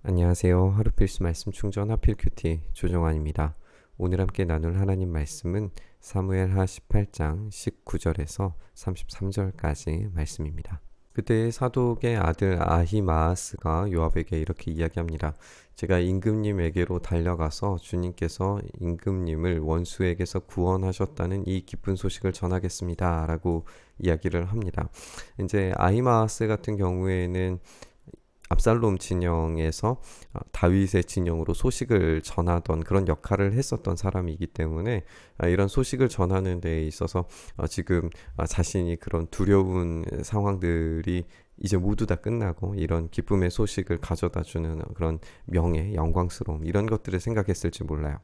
안녕하세요. 하루 필수 말씀 충전 하필 큐티 조정환입니다. 오늘 함께 나눌 하나님 말씀은 사무엘하 18장 19절에서 33절까지 말씀입니다. 그때 사독의 아들 아히마아스가 요압에게 이렇게 이야기합니다. 제가 임금님에게로 달려가서 주님께서 임금님을 원수에게서 구원하셨다는 이 기쁜 소식을 전하겠습니다. 라고 이야기를 합니다. 이제 아히마아스 같은 경우에는 압살롬 진영에서 다윗의 진영으로 소식을 전하던 그런 역할을 했었던 사람이기 때문에 이런 소식을 전하는 데 있어서 지금 자신이 그런 두려운 상황들이 이제 모두 다 끝나고 이런 기쁨의 소식을 가져다 주는 그런 명예, 영광스러움 이런 것들을 생각했을지 몰라요.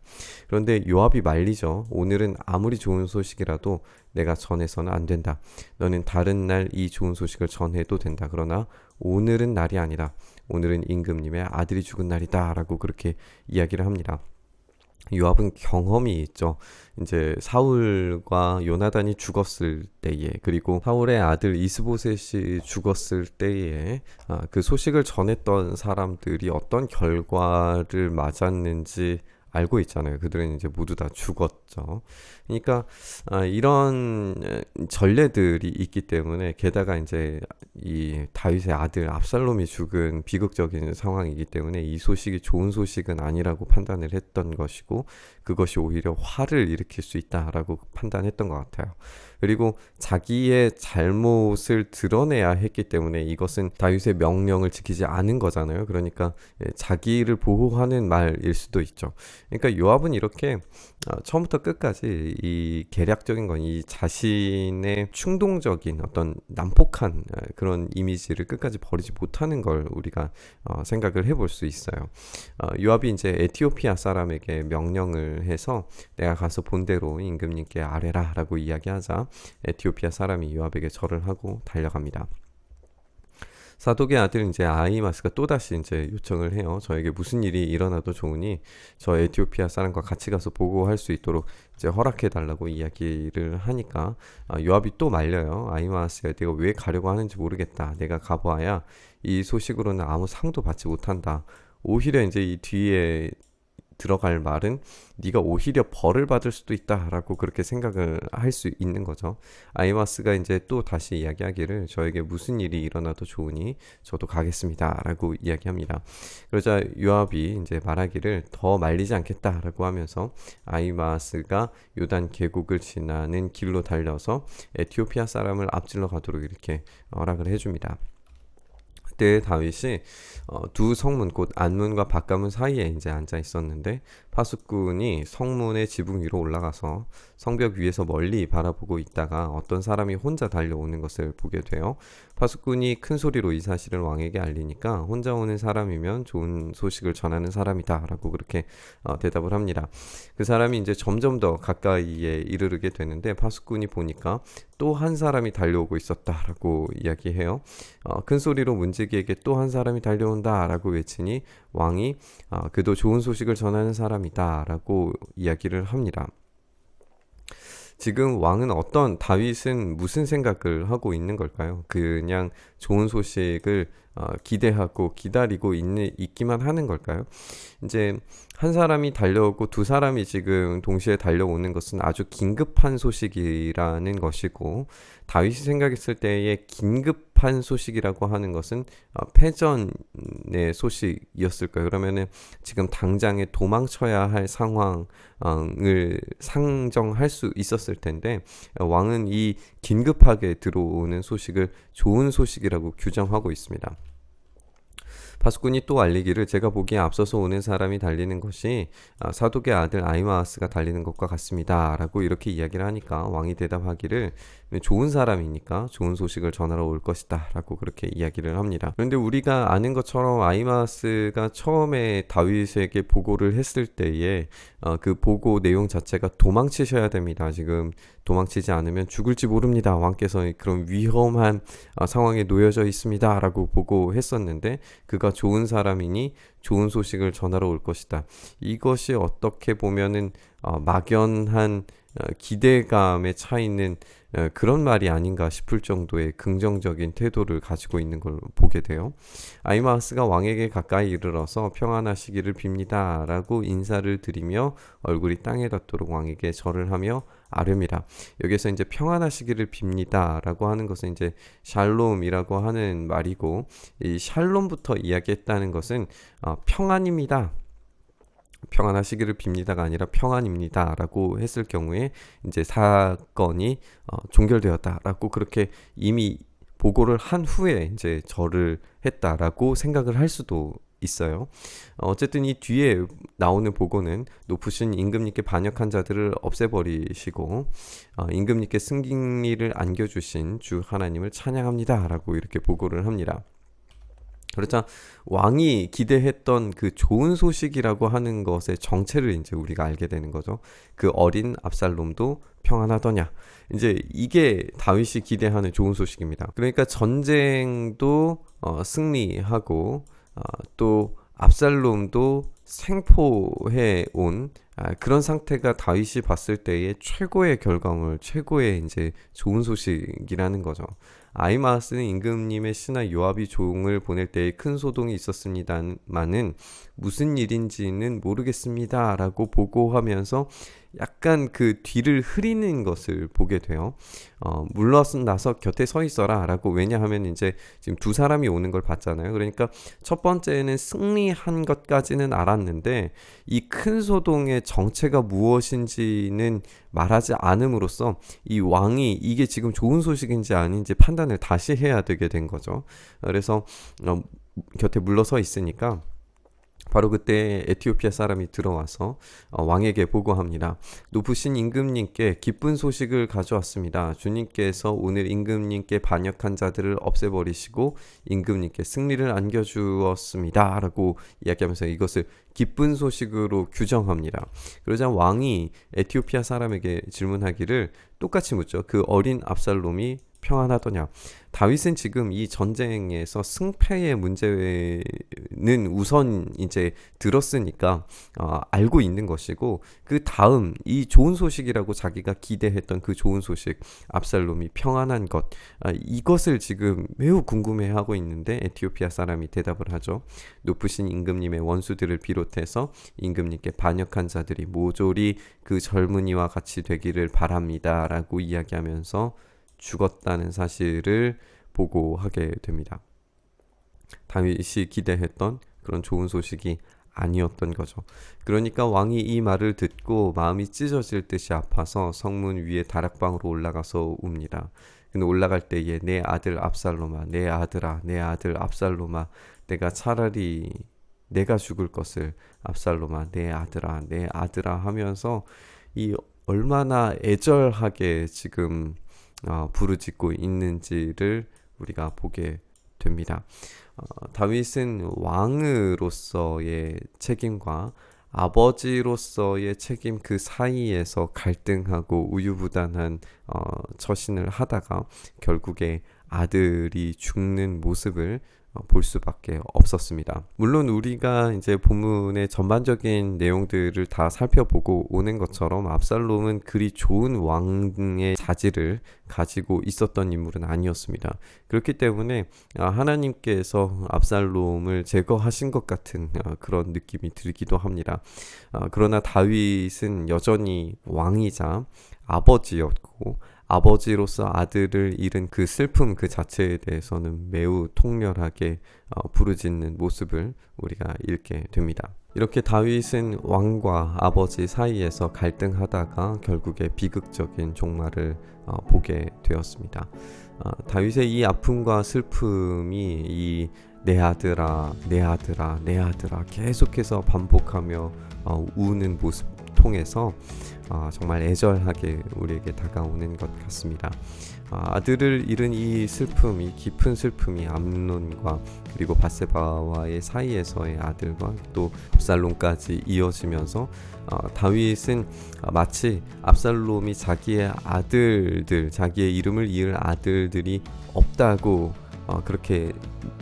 그런데 요압이 말리죠. 오늘은 아무리 좋은 소식이라도 내가 전해서는 안 된다. 너는 다른 날 이 좋은 소식을 전해도 된다. 그러나 오늘은 날이 아니다. 오늘은 임금님의 아들이 죽은 날이다. 라고 그렇게 이야기를 합니다. 요압은 경험이 있죠. 이제 사울과 요나단이 죽었을 때에, 그리고 사울의 아들 이스보셋이 죽었을 때에 그 소식을 전했던 사람들이 어떤 결과를 맞았는지 알고 있잖아요. 그들은 이제 모두 다 죽었죠. 그러니까 이런 전례들이 있기 때문에, 게다가 이제 이 다윗의 아들 압살롬이 죽은 비극적인 상황이기 때문에 이 소식이 좋은 소식은 아니라고 판단을 했던 것이고, 그것이 오히려 화를 일으킬 수 있다라고 판단했던 것 같아요. 그리고 자기의 잘못을 드러내야 했기 때문에 이것은 다윗의 명령을 지키지 않은 거잖아요. 그러니까 자기를 보호하는 말일 수도 있죠. 그러니까 요압은 이렇게 처음부터 끝까지 이 계략적인 건 이 자신의 충동적인 어떤 난폭한 그런 이미지를 끝까지 버리지 못하는 걸 우리가 생각을 해볼 수 있어요. 요압이 이제 에티오피아 사람에게 명령을 해서 내가 가서 본대로 임금님께 아뢰라 라고 이야기하자 에티오피아 사람이 요압에게 절을 하고 달려갑니다. 사독의 아들 이제 아히마스가 또다시 이제 요청을 해요. 저에게 무슨 일이 일어나도 좋으니 저 에티오피아 사람과 같이 가서 보고할 수 있도록 이제 허락해 달라고 이야기를 하니까 요압이 또 말려요. 아히마스야, 내가 왜 가려고 하는지 모르겠다. 내가 가봐야 이 소식으로는 아무 상도 받지 못한다. 오히려 이제 이 뒤에 들어갈 말은 네가 오히려 벌을 받을 수도 있다라고 그렇게 생각을 할 수 있는 거죠. 아이마스가 이제 또 다시 이야기하기를 저에게 무슨 일이 일어나도 좋으니 저도 가겠습니다라고 이야기합니다. 그러자 요압이 이제 말하기를 더 말리지 않겠다라고 하면서 아이마스가 요단 계곡을 지나는 길로 달려서 에티오피아 사람을 앞질러 가도록 이렇게 허락을 해줍니다. 그때 다윗이 두 성문 곧 안문과 밖가문 사이에 이제 앉아 있었는데 파수꾼이 성문의 지붕 위로 올라가서 성벽 위에서 멀리 바라보고 있다가 어떤 사람이 혼자 달려오는 것을 보게 돼요. 파수꾼이 큰 소리로 이 사실을 왕에게 알리니까 혼자 오는 사람이면 좋은 소식을 전하는 사람이다 라고 그렇게 대답을 합니다. 그 사람이 이제 점점 더 가까이에 이르게 되는데 파수꾼이 보니까 또 한 사람이 달려오고 있었다라고 이야기해요. 큰 소리로 문지기에게 또 한 사람이 달려온다라고 외치니 왕이 그도 좋은 소식을 전하는 사람이다라고 이야기를 합니다. 지금 왕은 다윗은 무슨 생각을 하고 있는 걸까요? 그냥 좋은 소식을 기대하고 기다리고 있기만 하는 걸까요? 이제 한 사람이 달려오고 두 사람이 지금 동시에 달려오는 것은 아주 긴급한 소식이라는 것이고, 다윗이 생각했을 때의 긴급한 소식이라고 하는 것은 패전의 소식이었을까요? 그러면은 지금 당장에 도망쳐야 할 상황을 상정할 수 있었을 텐데, 왕은 이 긴급하게 들어오는 소식을 좋은 소식이라고 규정하고 있습니다. 파수꾼이 또 알리기를 제가 보기에 앞서서 오는 사람이 달리는 것이 사독의 아들 아히마아스가 달리는 것과 같습니다 라고 이렇게 이야기를 하니까 왕이 대답하기를 좋은 사람이니까 좋은 소식을 전하러 올 것이다 라고 그렇게 이야기를 합니다. 그런데 우리가 아는 것처럼 아히마아스가 처음에 다윗에게 보고를 했을 때에 그 보고 내용 자체가 도망치셔야 됩니다. 지금 도망치지 않으면 죽을지 모릅니다. 왕께서 그런 위험한 상황에 놓여져 있습니다 라고 보고했었는데, 그가 좋은 사람이니 좋은 소식을 전하러 올 것이다. 이것이 어떻게 보면은 막연한 기대감에 차 있는 그런 말이 아닌가 싶을 정도의 긍정적인 태도를 가지고 있는 걸 보게 돼요. 아히마아스가 왕에게 가까이 이르러서 평안하시기를 빕니다 라고 인사를 드리며 얼굴이 땅에 닿도록 왕에게 절을 하며 아뢰미라. 여기서 이제 평안하시기를 빕니다 라고 하는 것은 이제 샬롬이라고 하는 말이고, 이 샬롬부터 이야기했다는 것은 평안입니다, 평안하시기를 빕니다가 아니라 평안입니다라고 했을 경우에 이제 사건이 종결되었다라고 그렇게 이미 보고를 한 후에 이제 절을 했다라고 생각을 할 수도 있어요. 어쨌든 이 뒤에 나오는 보고는 높으신 임금님께 반역한 자들을 없애버리시고 임금님께 승리를 안겨주신 주 하나님을 찬양합니다라고 이렇게 보고를 합니다. 그렇자 왕이 기대했던 그 좋은 소식이라고 하는 것의 정체를 이제 우리가 알게 되는 거죠. 그 어린 압살롬도 평안하더냐. 이제 이게 다윗이 기대하는 좋은 소식입니다. 그러니까 전쟁도 승리하고 또 압살롬도 생포해 온 그런 상태가 다윗이 봤을 때의 최고의 결과물, 최고의 이제 좋은 소식이라는 거죠. 아히마아스는 임금님의 신하 요압이 종을 보낼 때에 큰 소동이 있었습니다만은 무슨 일인지는 모르겠습니다라고 보고하면서 약간 그 뒤를 흐리는 것을 보게 돼요. 물러나서 곁에 서 있어라라고. 왜냐하면 이제 지금 두 사람이 오는 걸 봤잖아요. 그러니까 첫 번째는 승리한 것까지는 알았는데 이 큰 소동의 정체가 무엇인지는 말하지 않음으로써 이 왕이 이게 지금 좋은 소식인지 아닌지 판단을 다시 해야 되게 된 거죠. 그래서 곁에 물러서 있으니까 바로 그때 에티오피아 사람이 들어와서 왕에게 보고합니다. 높으신 임금님께 기쁜 소식을 가져왔습니다. 주님께서 오늘 임금님께 반역한 자들을 없애버리시고 임금님께 승리를 안겨주었습니다 라고 이야기하면서 이것을 기쁜 소식으로 규정합니다. 그러자 왕이 에티오피아 사람에게 질문하기를 똑같이 묻죠. 그 어린 압살롬이 평안하더냐. 다윗은 지금 이 전쟁에서 승패의 문제는 우선 이제 들었으니까 알고 있는 것이고, 그 다음 이 좋은 소식이라고 자기가 기대했던 그 좋은 소식, 압살롬이 평안한 것, 이것을 지금 매우 궁금해하고 있는데 에티오피아 사람이 대답을 하죠. 높으신 임금님의 원수들을 비롯해서 임금님께 반역한 자들이 모조리 그 젊은이와 같이 되기를 바랍니다 라고 이야기하면서 죽었다는 사실을 보고하게 됩니다. 다윗이 기대했던 그런 좋은 소식이 아니었던 거죠. 그러니까 왕이 이 말을 듣고 마음이 찢어질 듯이 아파서 성문 위에 다락방으로 올라가서 웁니다. 근데 올라갈 때에 내 아들 압살롬아, 내 아들아, 내 아들 압살롬아, 내가 차라리 내가 죽을 것을, 압살롬아, 내 아들아, 내 아들아 하면서 이 얼마나 애절하게 지금 부르짖고 있는지를 우리가 보게 됩니다. 다윗은 왕으로서의 책임과 아버지로서의 책임 그 사이에서 갈등하고 우유부단한 처신을 하다가 결국에 아들이 죽는 모습을 볼 수밖에 없었습니다. 물론 우리가 이제 본문의 전반적인 내용들을 다 살펴보고 오는 것처럼 압살롬은 그리 좋은 왕의 자질을 가지고 있었던 인물은 아니었습니다. 그렇기 때문에 하나님께서 압살롬을 제거하신 것 같은 그런 느낌이 들기도 합니다. 그러나 다윗은 여전히 왕이자 아버지였고, 아버지로서 아들을 잃은 그 슬픔 그 자체에 대해서는 매우 통렬하게 부르짖는 모습을 우리가 읽게 됩니다. 이렇게 다윗은 왕과 아버지 사이에서 갈등하다가 결국에 비극적인 종말을 보게 되었습니다. 다윗의 이 아픔과 슬픔이 이 내 아들아, 내 아들아, 내 아들아 계속해서 반복하며 우는 모습 통해서 정말 애절하게 우리에게 다가오는 것 같습니다. 아들을 잃은 이 슬픔, 이 깊은 슬픔이 암논과 그리고 바세바와의 사이에서의 아들과 또 압살롬까지 이어지면서 다윗은 마치 압살롬이 자기의 아들들, 자기의 이름을 이을 아들들이 없다고 그렇게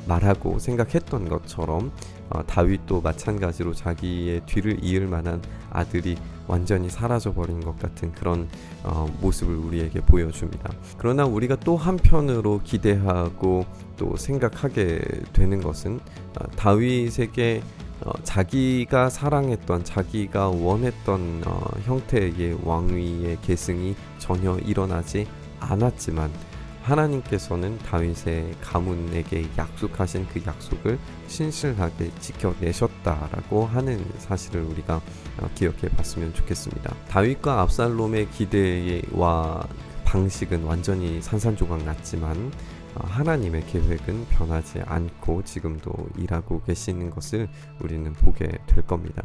말하고 생각했던 것처럼 다윗도 마찬가지로 자기의 뒤를 이을 만한 아들이 완전히 사라져버린 것 같은 그런 모습을 우리에게 보여줍니다. 그러나 우리가 또 한편으로 기대하고 또 생각하게 되는 것은 다윗에게 자기가 사랑했던, 자기가 원했던 형태의 왕위의 계승이 전혀 일어나지 않았지만 하나님께서는 다윗의 가문에게 약속하신 그 약속을 신실하게 지켜내셨다라고 하는 사실을 우리가 기억해 봤으면 좋겠습니다. 다윗과 압살롬의 기대와 방식은 완전히 산산조각 났지만 하나님의 계획은 변하지 않고 지금도 일하고 계시는 것을 우리는 보게 될 겁니다.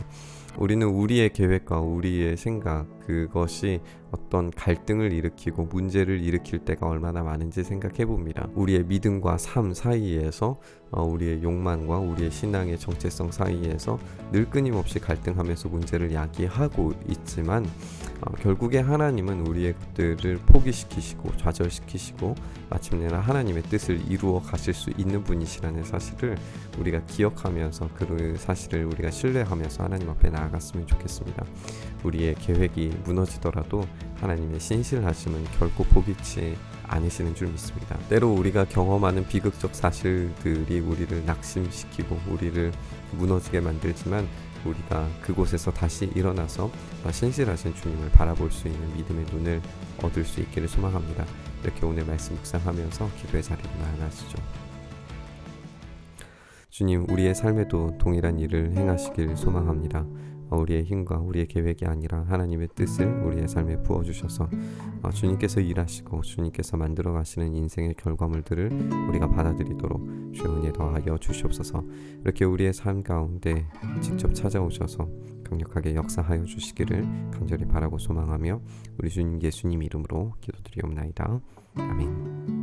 우리는 우리의 계획과 우리의 생각, 그것이 어떤 갈등을 일으키고 문제를 일으킬 때가 얼마나 많은지 생각해 봅니다. 우리의 믿음과 삶 사이에서 우리의 욕망과 우리의 신앙의 정체성 사이에서 늘 끊임없이 갈등하면서 문제를 야기하고 있지만 결국에 하나님은 우리의 것들을 포기시키시고 좌절시키시고 마침내는 하나님의 뜻을 이루어 가실 수 있는 분이시라는 사실을 우리가 기억하면서 그 사실을 우리가 신뢰하면서 하나님 앞에 나아갔으면 좋겠습니다. 우리의 계획이 무너지더라도 하나님의 신실하심은 결코 포기치 않으시는 줄 믿습니다. 때로 우리가 경험하는 비극적 사실들이 우리를 낙심시키고 우리를 무너지게 만들지만 우리가 그곳에서 다시 일어나서 신실하신 주님을 바라볼 수 있는 믿음의 눈을 얻을 수 있기를 소망합니다. 이렇게 오늘 말씀 묵상하면서 기도의 자리로 나아가시죠. 주님, 우리의 삶에도 동일한 일을 행하시길 소망합니다. 우리의 힘과 우리의 계획이 아니라 하나님의 뜻을 우리의 삶에 부어주셔서 주님께서 일하시고 주님께서 만들어 가시는 인생의 결과물들을 우리가 받아들이도록 주의 은혜 더하여 주시옵소서. 이렇게 우리의 삶 가운데 직접 찾아오셔서 강력하게 역사하여 주시기를 간절히 바라고 소망하며 우리 주님 예수님 이름으로 기도드리옵나이다. 아멘.